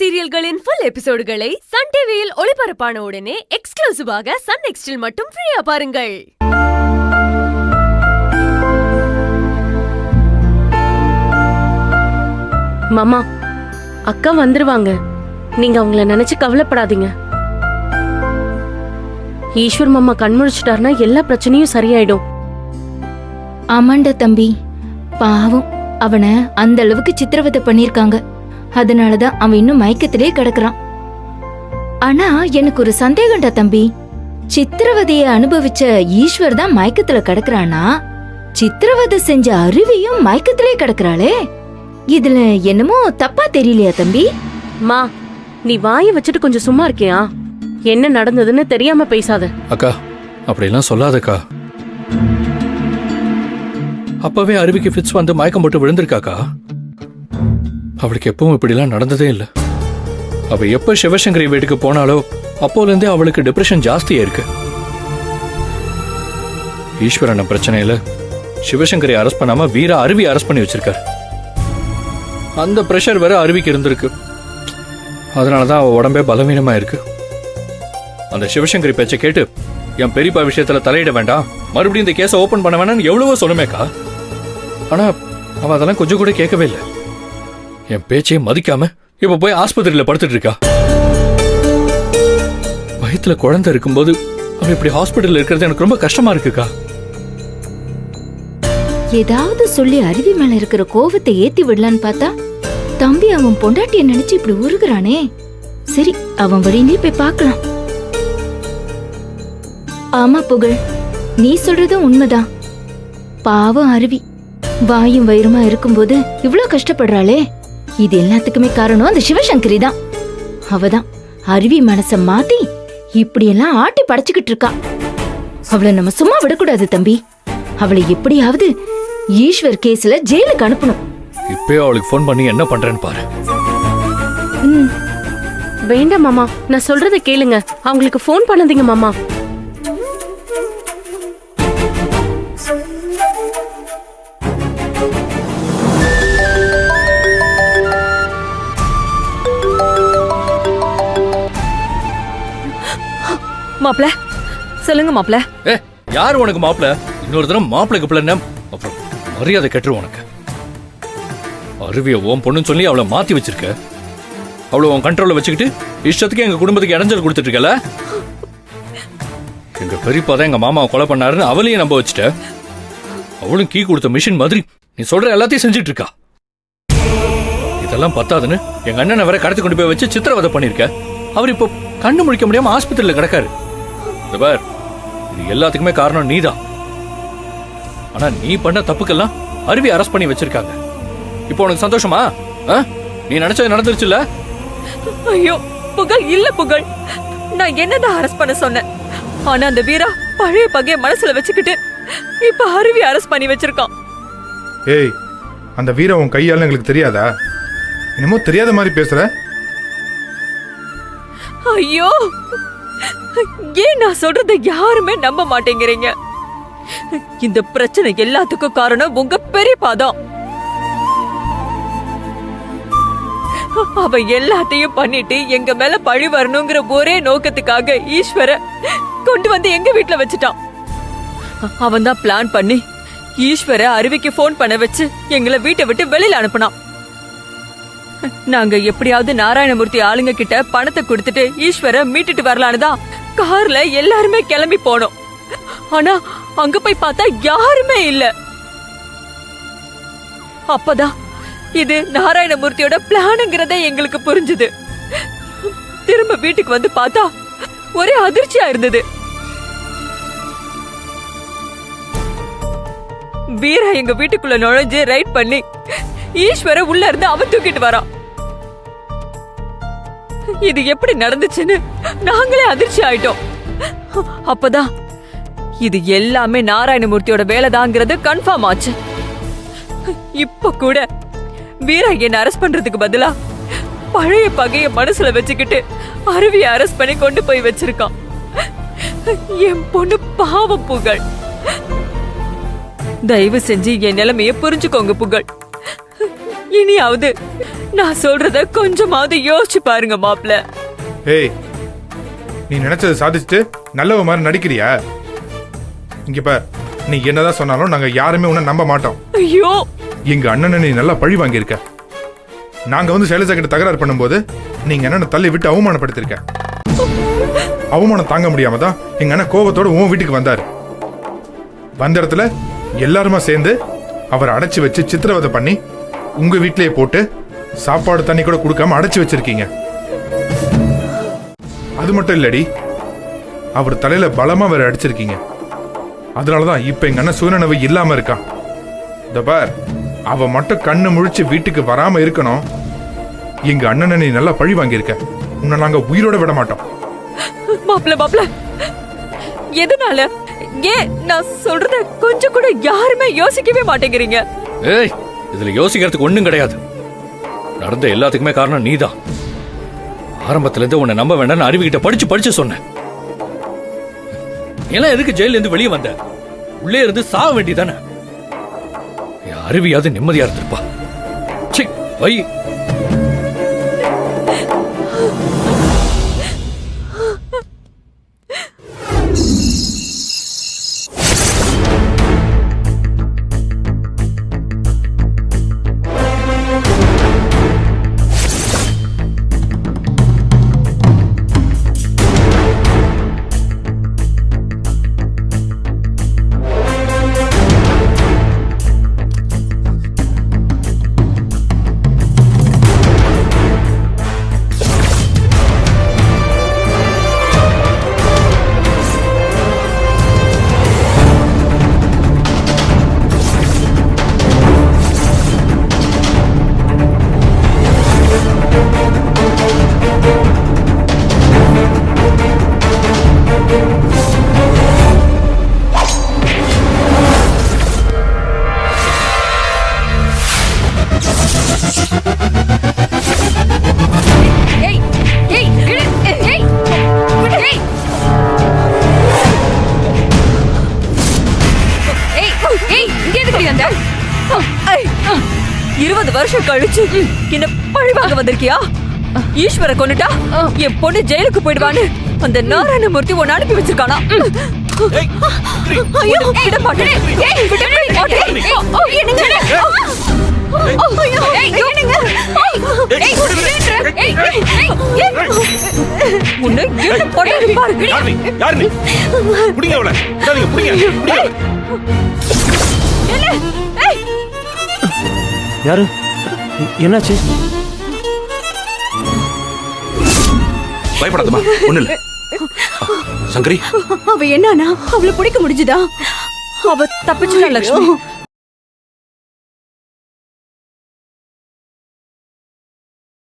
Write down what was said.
சீரியல்களின் full எபிசோடுகளை Sun டிவியில் ஒளிபரப்பான உடனே எக்ஸ்க்ளூசிவாக சன் நெக்ஸ்டில் மட்டும் ஃப்ரீயா பாருங்கள். மாமா, அக்கா வந்துருவாங்க. நீங்க அவங்கள நினைச்சு கவலைப்படாதீங்க. ஈஸ்வர் மாமா கண்முழிச்சிட்டாருன்னா எல்லா பிரச்சனையும் சரியாயிடும். ஆமாண்டா தம்பி, பாவம் அவனை அந்த அளவுக்கு சித்திரவதை பண்ணிருக்காங்க. அதனாலதான் அவன் இன்னும் மயக்கத்திலே கிடக்குறான். ஆனா எனக்கு ஒரு சந்தேகம்டா தம்பி, சித்திரவதைய அனுபவிச்ச ஈஸ்வர் தான் மயக்கத்துல கிடக்குறானா, சித்திரவதை செஞ்ச அருவியும் மயக்கத்திலே கிடக்குறாளே, இதுல என்னமோ தப்பா தெரியலையா தம்பி? மா, நீ வாயை வச்சுட்டு கொஞ்சம் சும்மா இருக்கியா? என்ன நடந்ததுன்னு தெரியாம பேசாத. அக்கா, அப்படியெல்லாம் சொல்லாதக்கா. அப்பவே அருவிக்கு ஃபிட்ஸ் வந்து மயக்கம் போட்டு விழுந்திருக்காக்கா. அவளுக்கு எப்பவும் இப்படிலாம் நடந்ததே இல்லை. அவ எப்ப சிவசங்கரி வீட்டுக்கு போனாலோ அப்போல இருந்தே அவளுக்கு டிப்ரெஷன் ஜாஸ்தியா இருக்கு. ஈஸ்வரன பிரச்சனையில சிவசங்கரி அரெஸ்ட் பண்ணாம வீரா அருவி அரெஸ்ட் பண்ணி வச்சிருக்காரு. அந்த பிரஷர் வேற அருவிக்கு இருந்திருக்கு. அதனாலதான் அவ உடம்பே பலவீனமா இருக்கு. அந்த சிவசங்கரி பேச்சை கேட்டு என் பெரியப்பா விஷயத்துல தலையிட வேண்டாம், மறுபடியும் இந்த கேஸை ஓபன் பண்ண வேணாம்னு எவ்வளவோ சொன்னமேக்கா. ஆனா அவ அதெல்லாம் கொஞ்சம் கூட கேட்கவே இல்லை. என் பேச்சையே மதிக்காம இப்ப போய் ஆஸ்பத்திரியில படுத்துட்டு இருக்கா. வயித்துல குழந்தை இருக்கும்போது அவ இப்படி ஹாஸ்பிட்டல் இருக்கிறது எனக்கு ரொம்ப கஷ்டமா இருக்குக்கா. ஏதாவது சொல்லி அருவி மேல இருக்கிற கோவத்தை ஏத்தி விடலான்னு பார்த்தா தம்பி அவன் பொண்டாட்டிய நினைச்சு இப்படி உருகுறானே. சரி, அவன் வழியிலே போய் பார்க்கலாம். ஆமா புகழ், நீ சொல்றதும் உண்மைதான். பாவம் அருவி வாயும் வயிறுமா இருக்கும்போது இவ்ளோ கஷ்டப்படுறாளே. இது எல்லாத்துக்குமே காரணம் அந்த சிவசங்கரி தான். அவதான் அருவி மனச மாத்தி இப்படியெல்லாம் ஆட்டி படைச்சுக்கிட்டு இருக்கா. அவளை நம்ம சும்மா விடக்கூடாது தம்பி. அவளை எப்படியாவது ஈஸ்வர் கேஸ்ல ஜெயிலுக்கு அனுப்பணும். இப்பயே அவளுக்கு போன் பண்ணி என்ன பண்றேன்னு பாரு. வேண்டாம் மாமா, நான் சொல்றதை கேளுங்க. அவங்களுக்கு போன் பண்ணாதீங்க மாமா. மாப்ள, சொல்லுங்க மாப்ள. யாரு உனக்கு மாப்பிள? இன்னொரு தடவை மாப்பிளைக்கு பிள்ளை அப்புறம் மரியாதை கெட்டுரு உனக்கு. அருவிய ஓம் பொண்ணுன்னு சொல்லி அவளை மாத்தி வச்சிருக்க. அவளை உன் கண்ட்ரோல்ல வச்சுக்கிட்டு இஷ்டத்துக்கு எங்க குடும்பத்துக்கு இடைஞ்சல் கொடுத்துட்டு இருக்கல. எங்க பெரியப்பா தான் எங்க மாமாவை கொலை பண்ணாருன்னு அவளையும் நம்ப வச்சுட்ட. அவளும் கீ கொடுத்த மிஷின் மாதிரி நீ சொல்ற எல்லாத்தையும் செஞ்சுட்டு இருக்கா. இதெல்லாம் பத்தாதுன்னு எங்க அண்ணனை வர கடத்தி கொண்டு போய் வச்சு சித்திரவதை பண்ணிருக்க. அவர் இப்போ கண்ணு முழிக்க முடியாம ஆஸ்பத்திரியில கிடக்காரு. இது எல்லாத்துக்குமே காரணம் நீதான். ஆனா நீ பண்ண தப்புக்கெல்லாம் அருவி அரெஸ்ட் பண்ணி வச்சிருக்காங்க. இப்போ உனக்கு சந்தோஷமா? நீ நினைச்சது நடந்துருச்சுல்ல? ஐயோ புகழ், இல்ல புகழ், நான் என்னதான் அரெஸ்ட் பண்ண சொன்னேன். ஆனா அந்த வீரா பழைய பகைய மனசுல வச்சுக்கிட்டு இப்ப அருவி அரெஸ்ட் பண்ணி வச்சிருக்கான். ஏய், அந்த வீரா உன் கையால எங்களுக்கு தெரியாதா? என்னமோ தெரியாத மாதிரி பேசுற. ஐயோ, ஏன் நான் சொல்றத யாருமே நம்ப மாட்டேங்கிறீங்க? இந்த பிரச்சனை எல்லாத்துக்கும் காரணம் உங்க பெரியப்பா தான். அவ எல்லாத்தையும் பண்ணிட்டு எங்க மேல பழி வரணுங்கிற ஒரே நோக்கத்துக்காக ஈஸ்வர கொண்டு வந்து எங்க வீட்டுல வச்சுட்டான். அவன் தான் பிளான் பண்ணி ஈஸ்வர அருவிக்கு போன் பண்ண வச்சு எங்களை வீட்டை விட்டு வெளியில அனுப்புனான். நாங்க எப்படியாவது நாராயணமூர்த்தி ஆளுங்க கிட்ட பணத்தை கொடுத்துட்டு ஈஸ்வர மீட்டுட்டு வரலான்னு தான் கார்ல எல்லாருமே கிளம்பி போனோம். ஆனா அங்க போய் பார்த்தா யாருமே இல்ல. அப்பதான் இது நாராயணமூர்த்தியோட பிளானுங்கிறத எங்களுக்கு புரிஞ்சுது. திரும்ப வீட்டுக்கு வந்து பார்த்தா ஒரே அதிர்ச்சியா இருந்தது. வீரா எங்க வீட்டுக்குள்ள நுழைஞ்சு ரைட் பண்ணி ஈஸ்வர உள்ள இருந்து அவன் தூக்கிட்டு வரான். இது எப்படி நடந்துச்சுன்னு நாங்களே அதிர்ச்சி ஆயிட்டோம். அப்பதான் இது எல்லாமே நாராயணமூர்த்தியோட வேலைதாங்கிறது கன்ஃபார்ம் ஆச்சு. இப்ப கூட வீரா என்ன அரெஸ்ட் பண்றதுக்கு பதிலா பழைய பகைய மனசுல வச்சுக்கிட்டு அருவியை அரெஸ்ட் பண்ணி கொண்டு போய் வச்சிருக்கான். என் பொண்ணு பாவம் புகழ். தயவு செஞ்சு என் நிலைமைய புரிஞ்சுக்கோங்க புகழ். இனியாவது நான் சொல்றத கொஞ்சமாவது யோசிச்சு பாருங்க மாப்ள. ஏய், நீ நினைச்சதை சாதிச்சுட்டு நல்லவ மாதிரி நடிக்கிறியா? இங்க பார், நீ என்னதான் சொன்னாலும் நாங்க யாருமே உன்னை நம்ப மாட்டோம். ஐயோ, எங்க அண்ணனை நீ நல்லா பழி வாங்கியிருக்க. நாங்க வந்து சைலஜா கிட்ட தகராறு பண்ணும்போது நீங்க அண்ணனை தள்ளி விட்டு அவமானப்படுத்திருக்க. அவமானம் தாங்க முடியாம தான் எங்க அண்ணன் கோபத்தோட உன் வீட்டுக்கு வந்தாரு. வந்த இடத்துல எல்லாருமா சேர்ந்து அவரை அடைச்சு வச்சு சித்திரவதை பண்ணி உங்க வீட்டிலேயே போட்டு சாப்பாடு தண்ணி கூட கொடுக்காம அடைச்சு வச்சிருக்கீங்க. அது மட்டும் இல்லடி, அவர் தலையில பலமா வேற அடிச்சிருக்கீங்க. அதனாலதான் இப்ப எங்க அண்ணன் சுயநினைவு இல்லாம இருக்கான். இந்த பார், அவ மட்டும் கண்ணு முழிச்சு வீட்டுக்கு வராம இருக்கணும். எங்க அண்ணனை நீ நல்லா பழி வாங்கியிருக்க. உன்னை நாங்க உயிரோட விட மாட்டோம். மாப்ள எதனால? ஏன் நான் சொல்றத கொஞ்சம் கூட யாருமே யோசிக்கவே மாட்டேங்கிறீங்க? ஏய், இதுல யோசிக்கிறதுக்கு ஒண்ணும் கிடையாது. நடந்த எல்லாத்துக்குமே காரணம் நீதான். ஆரம்பத்துல இருந்து உன்னை நம்ப வேண்டாம்னு அருவிகிட்ட படிச்சு சொன்னேன். எல்லாம் எதுக்கு ஜெயில இருந்து வெளியே வந்த? உள்ளே இருந்து சாக வேண்டியதானே. அருவியாவது நிம்மதியா இருந்திருப்பா. சி, வை. ஐய், 20 வருஷம் கழிச்சு என்ன பழிவாங்க வந்திருக்கியா? ஈஸ்வர கொன்னுட்டா என் பொண்ணு ஜெயிலுக்கு போயிடுவான்னு அந்த நாராயணமூர்த்தி உன்னை அனுப்பி வச்சிருக்கானா? ஐயோ, விட மாட்டேன். விட மாட்டேன். என்னங்க? உன்னை என்ன பண்ணி பாருங்க. யாரு? என்னாச்சு? பயப்படாதமா, ஒண்ணு இல்ல. சங்கரி, அவ என்னன்னா அவளை பிடிக்க முடிஞ்சுதா? அவ தப்பிச்சுடா லட்சுமி.